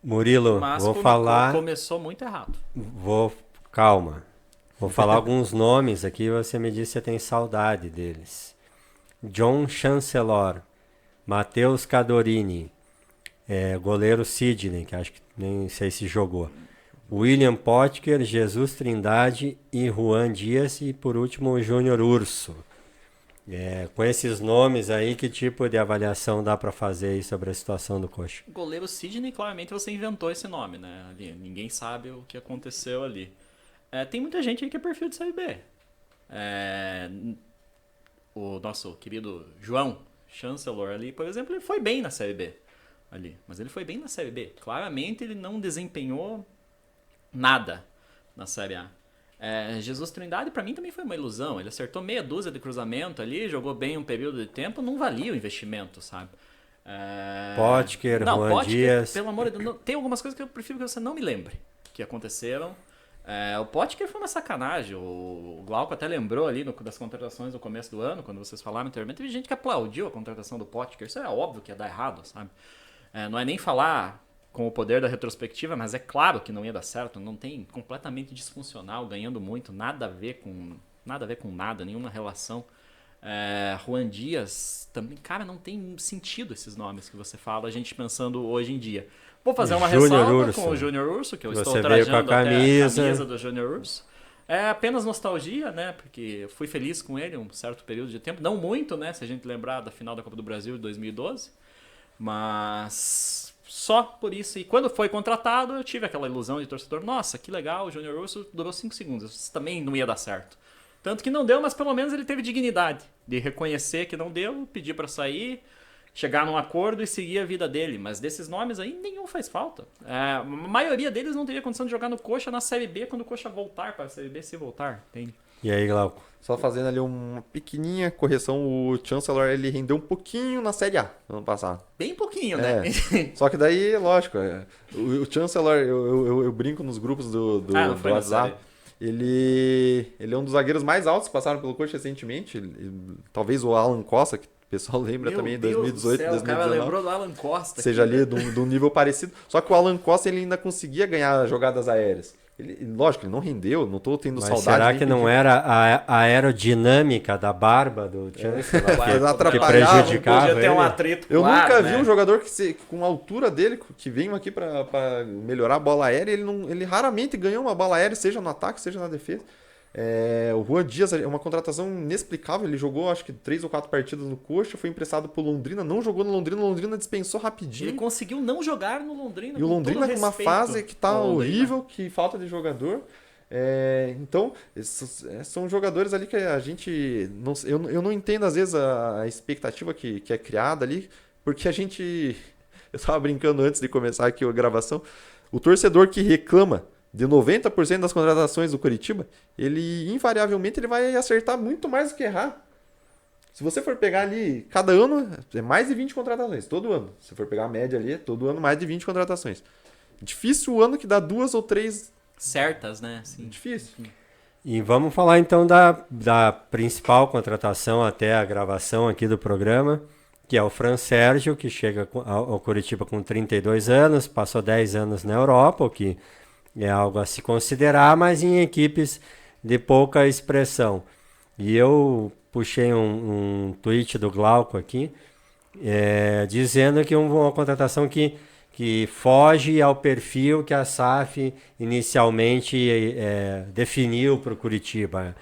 Murilo, Mas vou falar. começou muito errado. Calma. Vou falar alguns nomes aqui, você me diz se você tem saudade deles. John Chancellor, Matheus Cadorini, goleiro Sidney, que acho que nem sei se jogou. William Potker, Jesus Trindade e Juan Dias e por último o Júnior Urso. Com esses nomes aí, que tipo de avaliação dá para fazer aí sobre a situação do Coxa? Goleiro Sidney, claramente você inventou esse nome, né? Ali, ninguém sabe o que aconteceu ali. Tem muita gente aí que é perfil de Série B. É, o nosso querido João Chancellor ali, por exemplo, ele foi bem na Série B. Ali, mas ele foi bem na Série B. Claramente ele não desempenhou nada na Série A. Jesus Trindade pra mim também foi uma ilusão. Ele acertou meia dúzia de cruzamento ali, jogou bem um período de tempo, não valia o investimento, sabe? Potker, Não, Juan Potker, Dias. pelo amor de Deus, tem algumas coisas que eu prefiro que você não me lembre que aconteceram. O Potker foi uma sacanagem. O Glauco até lembrou ali das contratações no começo do ano, quando vocês falaram anteriormente. Teve gente que aplaudiu a contratação do Potker. Isso é óbvio que ia dar errado, sabe? Não é nem falar com o poder da retrospectiva, mas é claro que não ia dar certo. Não tem, completamente disfuncional, ganhando muito, nada a ver com nada, nenhuma relação. Juan Dias também, cara, não tem sentido esses nomes que você fala, a gente pensando hoje em dia. Vou fazer uma ressalva com o Júnior Urso, que eu estou trajando até a camisa do Júnior Urso. É apenas nostalgia, né? Porque eu fui feliz com ele um certo período de tempo. Não muito, né? Se a gente lembrar da final da Copa do Brasil de 2012. Mas só por isso. E quando foi contratado, eu tive aquela ilusão de torcedor. Nossa, que legal, o Júnior Urso durou 5 segundos. Isso também não ia dar certo. Tanto que não deu, mas pelo menos ele teve dignidade de reconhecer que não deu, pedir pra sair, chegar num acordo e seguir a vida dele. Mas desses nomes aí, nenhum faz falta. A maioria deles não teria condição de jogar no Coxa na Série B quando o Coxa voltar para a Série B, se voltar, entende? E aí, Glauco? Só fazendo ali uma pequenininha correção, o Chancellor ele rendeu um pouquinho na Série A no ano passado. Bem pouquinho, né? Só que daí, lógico, o Chancellor, eu brinco nos grupos do WhatsApp. Ele é um dos zagueiros mais altos que passaram pelo Coxa recentemente. Talvez o Alan Costa, que o pessoal lembra também, em 2018, 2019. O cara lembrou do Alan Costa. Seja ali de um nível parecido. Só que o Alan Costa ele ainda conseguia ganhar jogadas aéreas. Lógico, ele não rendeu, não estou tendo saudade. Será que não era a aerodinâmica da barba do Chancellor que prejudicava? Podia ter um atrito. Eu nunca vi um jogador com a altura dele, que veio aqui para melhorar a bola aérea, ele raramente ganhou uma bola aérea, seja no ataque, seja na defesa. O Juan Dias é uma contratação inexplicável. Ele jogou acho que 3 ou 4 partidas no Coxa, foi emprestado pro Londrina, não jogou no Londrina, o Londrina dispensou rapidinho. Ele conseguiu não jogar no Londrina. E o Londrina com uma fase que tá horrível, que falta de jogador. Então, esses são jogadores ali que a gente. Eu não entendo às vezes a expectativa que é criada ali, porque a gente. Eu tava brincando antes de começar aqui a gravação. O torcedor que reclama de 90% das contratações do Coritiba, ele invariavelmente ele vai acertar muito mais do que errar. Se você for pegar ali, cada ano é mais de 20 contratações, todo ano. Se for pegar a média ali, todo ano mais de 20 contratações. Difícil o ano que dá 2 ou 3 certas, né? Sim. Difícil. E vamos falar então da principal contratação até a gravação aqui do programa, que é o Fran Sérgio, que chega ao Coritiba com 32 anos, passou 10 anos na Europa, o que é algo a se considerar, mas em equipes de pouca expressão. E eu puxei um tweet do Glauco aqui, dizendo que uma contratação que foge ao perfil que a SAF inicialmente definiu para o Coritiba.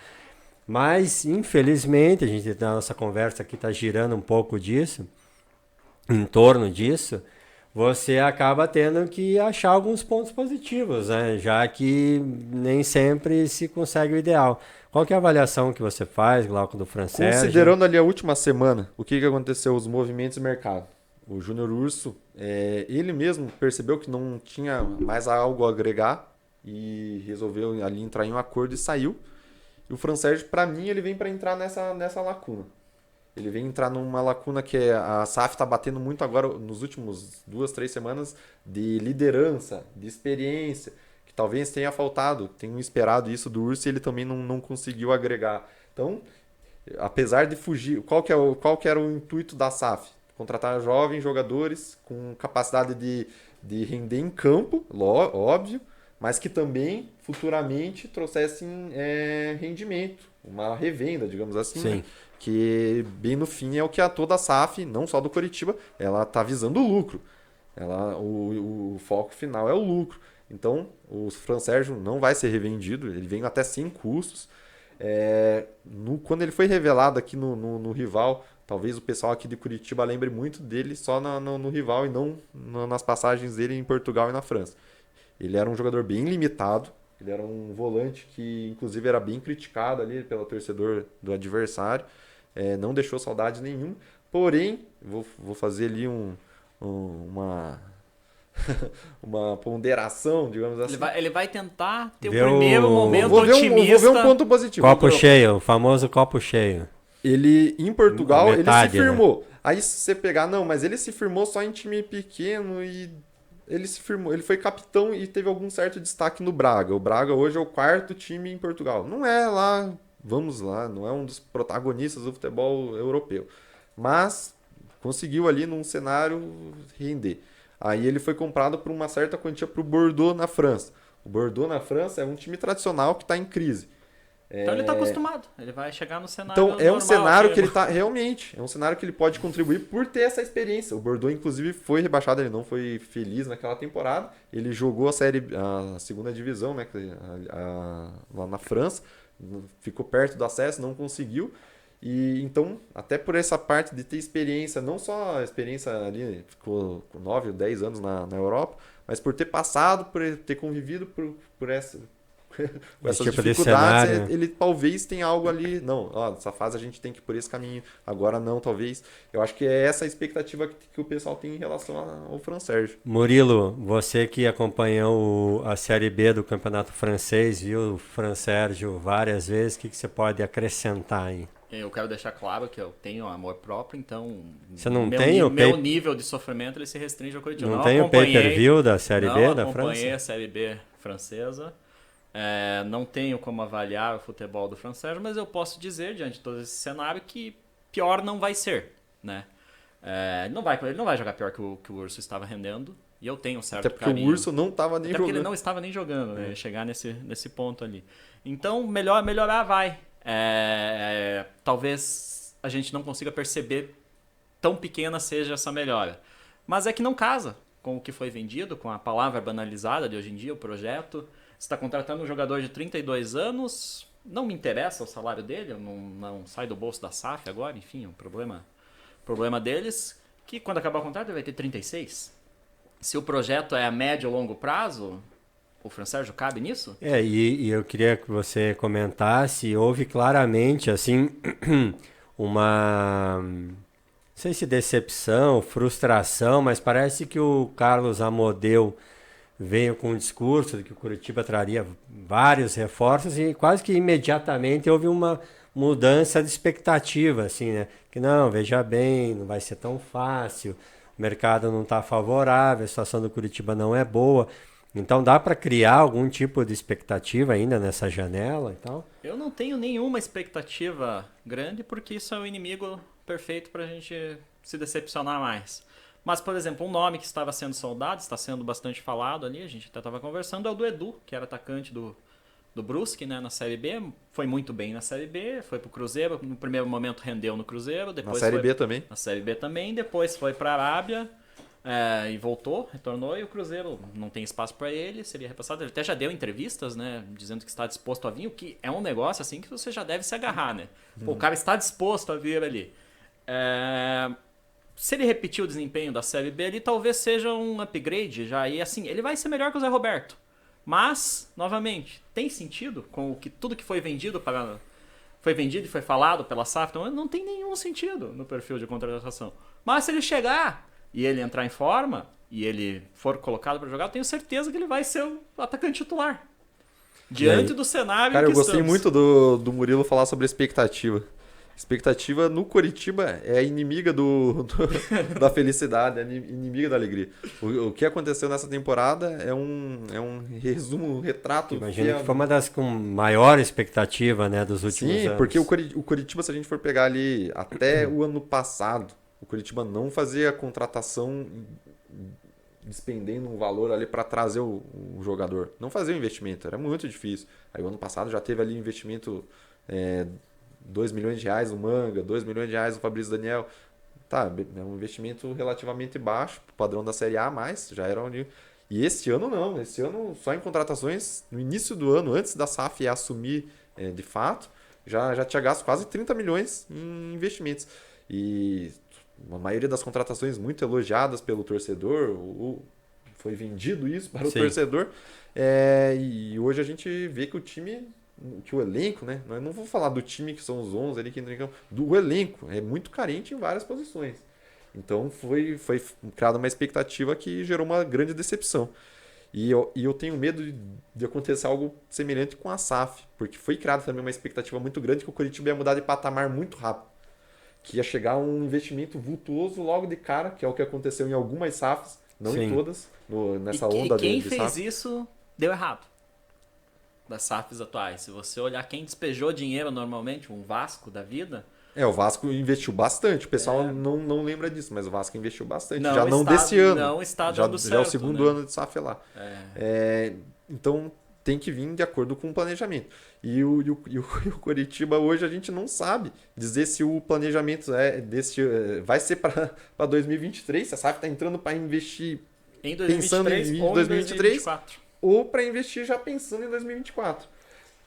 Mas, infelizmente, a gente na nossa conversa aqui está girando um pouco disso, em torno disso, você acaba tendo que achar alguns pontos positivos, né? Já que nem sempre se consegue o ideal. Qual que é a avaliação que você faz, Glauco, do Fran Sérgio? Considerando ali a última semana, o que aconteceu, os movimentos do mercado. O Júnior Urso, ele mesmo percebeu que não tinha mais algo a agregar e resolveu ali entrar em um acordo e saiu. E o Fran Sérgio, para mim, ele vem para entrar nessa lacuna. Ele vem entrar numa lacuna que a SAF está batendo muito agora, nos últimos 2, 3 semanas, de liderança, de experiência, que talvez tenha faltado. Tenham esperado isso do Urso e ele também não conseguiu agregar. Então, apesar de fugir, qual que era o intuito da SAF? Contratar jovens jogadores com capacidade de render em campo, óbvio, mas que também futuramente trouxessem rendimento, uma revenda, digamos assim, Sim. né? Que bem no fim é o que toda a SAF, não só do Coritiba, ela está visando o lucro. O foco final é o lucro. Então, o Fran Sérgio não vai ser revendido, ele vem até sem custos. Quando ele foi revelado aqui no rival, talvez o pessoal aqui de Curitiba lembre muito dele só no rival e não nas passagens dele em Portugal e na França. Ele era um jogador bem limitado, ele era um volante que inclusive era bem criticado ali pelo torcedor do adversário, não deixou saudade nenhuma, porém, vou fazer ali uma ponderação, digamos assim. Ele vai tentar ter o Ver primeiro momento vou ver otimista. um ponto positivo. Copo cheio, o famoso copo cheio. Ele, em Portugal, Metade, ele se firmou. Né? Aí se você pegar, não, mas ele se firmou só em time pequeno e ele se firmou. Ele foi capitão e teve algum certo destaque no Braga. O Braga hoje é o 4º time em Portugal. Não é lá, vamos lá, não é um dos protagonistas do futebol europeu. Mas conseguiu ali num cenário render. Aí ele foi comprado por uma certa quantia para o Bordeaux na França. O Bordeaux na França é um time tradicional que está em crise. Então ele está acostumado, ele vai chegar no cenário Então é um cenário aqui. que ele está realmente, é um cenário que ele pode contribuir por ter essa experiência. O Bordeaux inclusive foi rebaixado, ele não foi feliz naquela temporada. Ele jogou a segunda divisão, né, lá na França, ficou perto do acesso, não conseguiu. E então, até por essa parte de ter experiência, não só a experiência ali, ficou com 9 ou 10 anos na Europa, mas por ter passado, por ter convivido por essas tipo dificuldades, ele talvez tenha algo ali, não, nessa fase a gente tem que ir por esse caminho, agora não, talvez. Eu acho que é essa a expectativa que o pessoal tem em relação ao Fran Sérgio. Murilo, você que acompanhou a Série B do Campeonato Francês, viu o Fran Sérgio várias vezes, o que você pode acrescentar aí? Eu quero deixar claro que eu tenho amor próprio, então você não tem meu nível de sofrimento ele se restringe ao Coritiba. Não tem o pay-per-view da Série B da França? Não acompanhei a Série B francesa. Não tenho como avaliar o futebol do Fran Sérgio, mas eu posso dizer, diante de todo esse cenário, que pior não vai ser, né? Ele não vai jogar pior que o Urso estava rendendo, e eu tenho um certo carinho. Até porque carinho. o Urso não estava nem jogando. Porque ele não estava nem jogando, né? Chegar nesse ponto ali. Então, melhorar vai. Talvez a gente não consiga perceber tão pequena seja essa melhora. Mas é que não casa com o que foi vendido, com a palavra banalizada de hoje em dia, o projeto. Você está contratando um jogador de 32 anos, não me interessa o salário dele, não sai do bolso da SAF agora, enfim, um problema deles, que quando acabar o contrato ele vai ter 36. Se o projeto é a médio ou longo prazo, o Fran Sérgio cabe nisso? E eu queria que você comentasse, houve claramente, assim, uma, não sei se decepção, frustração, mas parece que o Carlos Amodeu veio com um discurso de que o Curitiba traria vários reforços e quase que imediatamente houve uma mudança de expectativa, assim, né? Que não, veja bem, não vai ser tão fácil, o mercado não está favorável, a situação do Curitiba não é boa. Então dá para criar algum tipo de expectativa ainda nessa janela e tal? Eu não tenho nenhuma expectativa grande porque isso é o inimigo perfeito para a gente se decepcionar mais. Mas, por exemplo, um nome que estava sendo soldado, está sendo bastante falado ali, a gente até estava conversando, é o do Edu, que era atacante do Brusque, né, na Série B. Foi muito bem na Série B, foi para o Cruzeiro, no primeiro momento rendeu no Cruzeiro. Depois na Série B também. Na Série B também, depois foi para a Arábia e voltou, retornou, e o Cruzeiro não tem espaço para ele, seria repassado. Ele até já deu entrevistas, né, dizendo que está disposto a vir, o que é um negócio assim que você já deve se agarrar, né? Pô, o cara está disposto a vir ali. Se ele repetir o desempenho da Série B ali, talvez seja um upgrade já. E assim, ele vai ser melhor que o Zé Roberto. Mas, novamente, tem sentido com tudo que foi vendido e foi falado pela SAF? Então, não tem nenhum sentido no perfil de contratação. Mas se ele chegar e ele entrar em forma e ele for colocado para jogar, eu tenho certeza que ele vai ser o atacante titular. Diante do cenário Cara, em que eu gostei estamos. muito do Murilo falar sobre a expectativa. Expectativa no Coritiba é inimiga da felicidade, é inimiga da alegria. O que aconteceu nessa temporada é um resumo, um retrato. Imagino que foi uma das com maior expectativa, né, dos últimos anos. Sim, porque o Coritiba, se a gente for pegar ali até o ano passado, o Coritiba não fazia contratação despendendo um valor ali para trazer o jogador. Não fazer o investimento, era muito difícil. Aí o ano passado já teve ali investimento 2 milhões de reais no Manga, 2 milhões de reais no Fabrício Daniel. Tá, é um investimento relativamente baixo, pro padrão da Série A, mas já era onde... E este ano não, esse ano só em contratações, no início do ano, antes da SAF assumir de fato, já tinha gasto quase 30 milhões em investimentos. E a maioria das contratações muito elogiadas pelo torcedor, foi vendido isso para o torcedor. E hoje a gente vê que que o elenco, né? Eu não vou falar do time que são os 11 ali que entram em campo, do elenco, é muito carente em várias posições. Então foi criada uma expectativa que gerou uma grande decepção. E eu tenho medo de acontecer algo semelhante com a SAF, porque foi criada também uma expectativa muito grande que o Coritiba ia mudar de patamar muito rápido. Que ia chegar um investimento vultuoso logo de cara, que é o que aconteceu em algumas SAFs, não em todas, nessa onda de SAF. E quem fez isso deu errado. Das SAFs atuais. Se você olhar quem despejou dinheiro normalmente, um Vasco da vida... O Vasco investiu bastante. O pessoal não lembra disso, mas o Vasco investiu bastante. Não já não desse ano. Não está dando certo. Já é o segundo ano de SAF lá. Então tem que vir de acordo com o planejamento. E o Coritiba hoje a gente não sabe dizer se o planejamento vai ser para 2023, se a SAF está entrando para investir em 2023, pensando em 2023 ou para investir já pensando em 2024.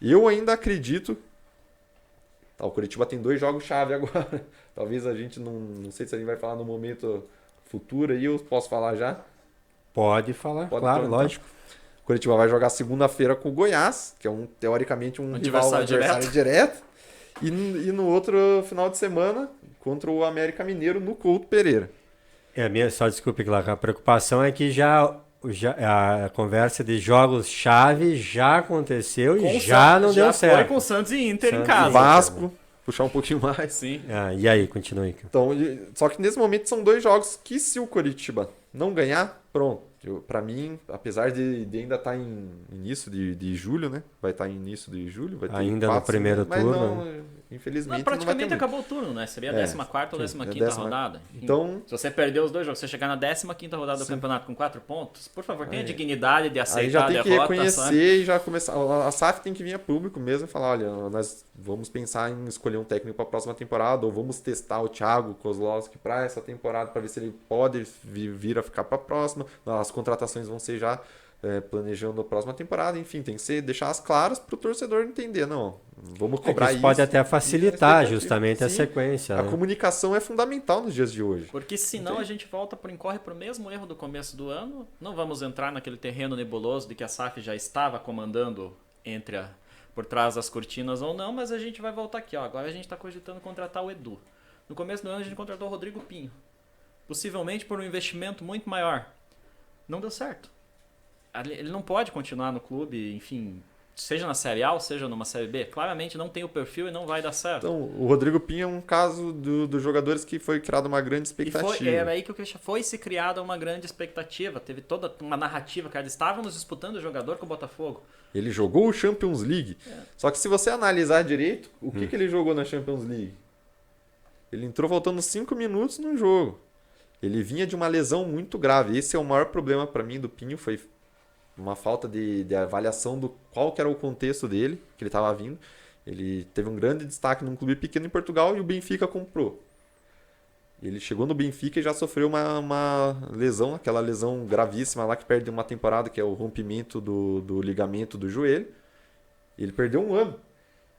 Eu ainda acredito. O Coritiba tem 2 jogos-chave agora. Talvez a gente não sei se a gente vai falar no momento futuro aí, eu posso falar já? Pode falar, claro, lógico. O Coritiba vai jogar segunda-feira com o Goiás, que é teoricamente um adversário direto. E no outro final de semana, contra o América Mineiro no Couto Pereira. Só desculpe, Glauco, a preocupação é que já a conversa de jogos-chave já aconteceu e já não deu certo. Já foi com Santos e Inter em casa. Vasco, puxar um pouquinho mais. Sim. E aí, continue. Então, só que nesse momento são 2 jogos que se o Coritiba não ganhar, pronto. Para mim, apesar de ainda estar em início de julho, né? Vai estar em início de julho. Vai ter ainda 4, no primeiro turno. Mas não, infelizmente praticamente não vai ter acabou o turno, né? Seria a 14ª ou 15ª rodada. Então, se você perder os 2 jogos, você chegar na 15ª rodada do campeonato com 4 pontos, por favor, tenha dignidade de aceitar a derrota. Aí já tem que reconhecer e já começar. A SAF tem que vir a público mesmo e falar, olha, nós vamos pensar em escolher um técnico para a próxima temporada, ou vamos testar o Thiago Kozlowski para essa temporada para ver se ele pode vir a ficar para a próxima. As contratações vão ser já planejando a próxima temporada, enfim, tem que deixar as claras para o torcedor entender, não, vamos cobrar isso. Pode até facilitar justamente a sequência. A comunicação é fundamental nos dias de hoje. Porque senão a gente incorre para o mesmo erro do começo do ano, não vamos entrar naquele terreno nebuloso de que a SAF já estava comandando por trás das cortinas ou não, mas a gente vai voltar aqui. Agora a gente está cogitando contratar o Edu. No começo do ano a gente contratou o Rodrigo Pinho, possivelmente por um investimento muito maior. Não deu certo. Ele não pode continuar no clube, enfim, seja na Série A ou seja numa Série B. Claramente não tem o perfil e não vai dar certo. Então, o Rodrigo Pinho é um caso dos jogadores que foi criada uma grande expectativa. Era aí que foi-se criada uma grande expectativa. Teve toda uma narrativa, cara. Estávamos disputando o jogador com o Botafogo. Ele jogou o Champions League. Só que se você analisar direito, o que ele jogou na Champions League? Ele entrou faltando 5 minutos no jogo. Ele vinha de uma lesão muito grave. Esse é o maior problema para mim do Pinho, foi uma falta de avaliação do qual que era o contexto dele, que ele estava vindo. Ele teve um grande destaque num clube pequeno em Portugal e o Benfica comprou. Ele chegou no Benfica e já sofreu uma lesão, aquela lesão gravíssima lá que perde uma temporada, que é o rompimento do ligamento do joelho. Ele perdeu 1 ano.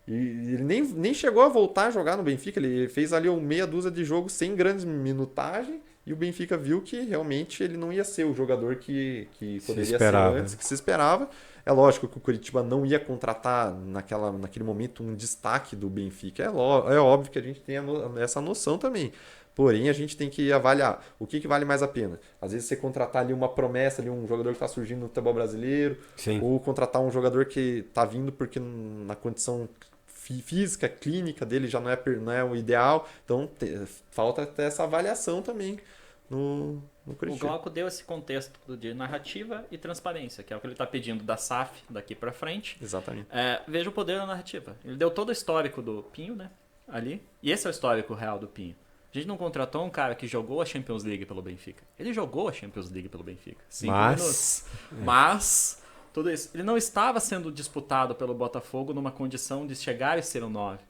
E ele nem chegou a voltar a jogar no Benfica. Ele fez ali meia dúzia de jogos sem grande minutagem. E o Benfica viu que realmente ele não ia ser o jogador que poderia ser antes, que se esperava. É lógico que o Coritiba não ia contratar naquele momento um destaque do Benfica. É óbvio que a gente tem essa noção também. Porém, a gente tem que avaliar o que vale mais a pena. Às vezes você contratar ali uma promessa, ali um jogador que está surgindo no futebol brasileiro, ou contratar um jogador que está vindo porque na condição física, clínica dele já não é o ideal. Então, falta até essa avaliação também no Coritiba. O Glauco deu esse contexto de narrativa e transparência, que é o que ele está pedindo da SAF daqui para frente. Exatamente. Veja o poder da narrativa. Ele deu todo o histórico do Pinho, né, ali, e esse é o histórico real do Pinho. A gente não contratou um cara que jogou a Champions League pelo Benfica. Ele jogou a Champions League pelo Benfica. 5 minutos. Mas, tudo isso. Ele não estava sendo disputado pelo Botafogo numa condição de chegar e ser um 9.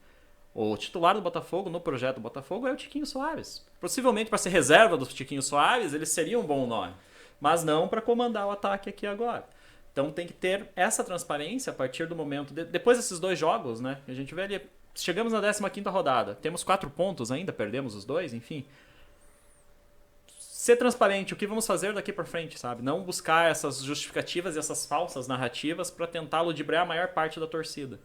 O titular do Botafogo, no projeto do Botafogo, é o Tiquinho Soares. Possivelmente, para ser reserva do Tiquinho Soares, ele seria um bom 9. Mas não para comandar o ataque aqui agora. Então tem que ter essa transparência a partir do momento... Depois desses 2 jogos, né? A gente vê ali... Chegamos na 15ª rodada. Temos 4 pontos ainda, perdemos os 2, enfim. Ser transparente, o que vamos fazer daqui para frente, sabe? Não buscar essas justificativas e essas falsas narrativas para tentar ludibriar a maior parte da torcida.